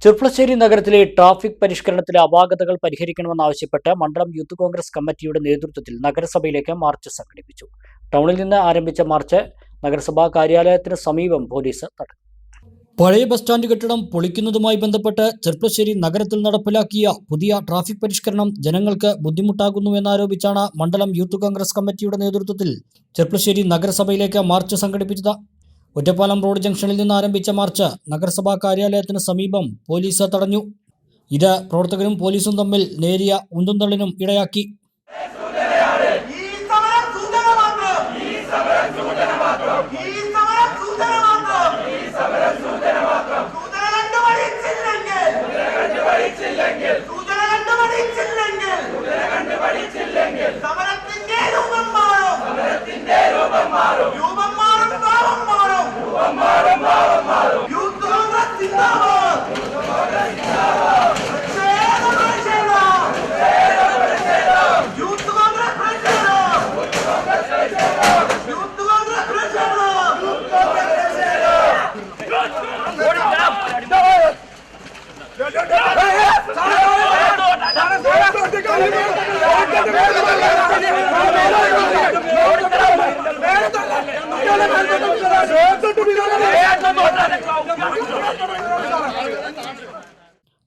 ചെർപ്പുളശ്ശേരി നഗരത്തിലെ ട്രാഫിക് പരിഷ്കരണത്തിലെ അപാകതകൾ പരിഹരിക്കണമെന്നാവശ്യപ്പെട്ട് മണ്ഡലം യൂത്ത് കോൺഗ്രസ് കമ്മിറ്റിയുടെ നേതൃത്വത്തിൽ നഗരസഭയിലേക്ക് മാർച്ച് സംഘടിപ്പിച്ചു. ടൗണിൽ നിന്ന് ആരംഭിച്ച മാർച്ച് നഗരസഭാ കാര്യാലയത്തിന് സമീപം പോലീസ് തടഞ്ഞു. പഴയ ബസ് സ്റ്റാൻഡ് കെട്ടിടം പൊളിക്കുന്നതുമായി ബന്ധപ്പെട്ട് ചെർപ്പുളശ്ശേരി നഗരത്തിൽ നടപ്പിലാക്കിയ പുതിയ ട്രാഫിക് പരിഷ്കരണം ജനങ്ങൾക്ക് ബുദ്ധിമുട്ടാകുന്നുവെന്നാരോപിച്ചാണ് മണ്ഡലം യൂത്ത് കോൺഗ്രസ് കമ്മിറ്റിയുടെ നേതൃത്വത്തിൽ ചെർപ്പുളശ്ശേരി നഗരസഭയിലേക്ക് മാർച്ച് സംഘടിപ്പിച്ചത്. ഒറ്റപ്പാലം റോഡ് ജംഗ്ഷനിൽ നിന്ന് ആരംഭിച്ച മാർച്ച് നഗരസഭാ കാര്യാലയത്തിന് സമീപം പോലീസ് തടഞ്ഞു. ഇത് പ്രവർത്തകരും പോലീസും തമ്മിൽ നേരിയ ഉന്തുംതള്ളിനും ഇടയാക്കി.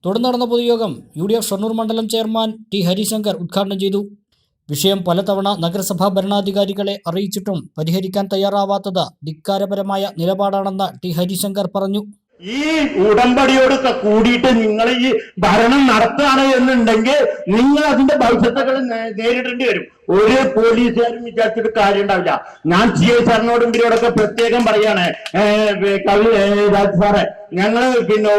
തുടർന്ന് നടന്ന പൊതുയോഗം UDF ഷൊർണൂർ മണ്ഡലം ചെയർമാൻ ടി ഹരിശങ്കർ ഉദ്ഘാടനം ചെയ്തു. വിഷയം പലതവണ നഗരസഭാ ഭരണാധികാരികളെ അറിയിച്ചിട്ടും പരിഹരിക്കാൻ തയ്യാറാവാത്തത് ധിക്കാരപരമായ നിലപാടാണെന്ന് ടി ഹരിശങ്കർ പറഞ്ഞു. ഈ ഉടമ്പടിയോടൊക്കെ കൂടിയിട്ട് നിങ്ങൾ ഈ ഭരണം നടത്തുകയാണ് എന്നുണ്ടെങ്കിൽ നിങ്ങൾ അതിന്റെ ഭവിഷ്യത്തുകൾ നേരിടേണ്ടി വരും. ഒരു പോലീസുകാരും വിചാരിച്ചിട്ട് കാര്യം ഉണ്ടാവില്ല. ഞാൻ CI സാറിനോടും ഇവരോടൊക്കെ പ്രത്യേകം പറയാണ്, രാജ് സാറെ, ഞങ്ങള്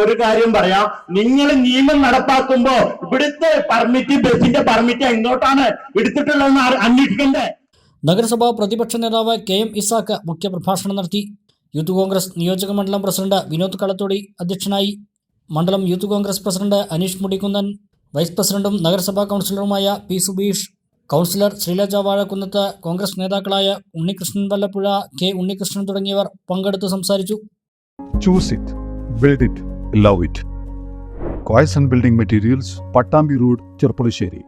ഒരു കാര്യം പറയാം. നിങ്ങൾ നിയമം നടപ്പാക്കുമ്പോ ഇവിടുത്തെ പെർമിറ്റ്, ബസിന്റെ പെർമിറ്റ് എങ്ങോട്ടാണ് എടുത്തിട്ടുള്ളതെന്ന് അന്വേഷിക്കണ്ടേ? നഗരസഭാ പ്രതിപക്ഷ നേതാവ് KM ഇസാഖ് മുഖ്യപ്രഭാഷണം നടത്തി. യൂത്ത് കോൺഗ്രസ് നിയോജക മണ്ഡലം പ്രസിഡന്റ് വിനോദ് കളത്തോടി അധ്യക്ഷനായി. മണ്ഡലം യൂത്ത് കോൺഗ്രസ് പ്രസിഡന്റ് അനീഷ് മുടിക്കുന്നൻ, വൈസ് പ്രസിഡന്റും നഗരസഭാ കൗൺസിലറുമായ P സുബീഷ്, കൗൺസിലർ ശ്രീലജ വാഴക്കുന്നത്ത്, കോൺഗ്രസ് നേതാക്കളായ ഉണ്ണികൃഷ്ണൻ വല്ലപ്പുഴ, K ഉണ്ണികൃഷ്ണൻ തുടങ്ങിയവർ പങ്കെടുത്ത് സംസാരിച്ചു. Choose it, build it, love it. Coys and Building Materials, Pattambi Road, Cherpulassery.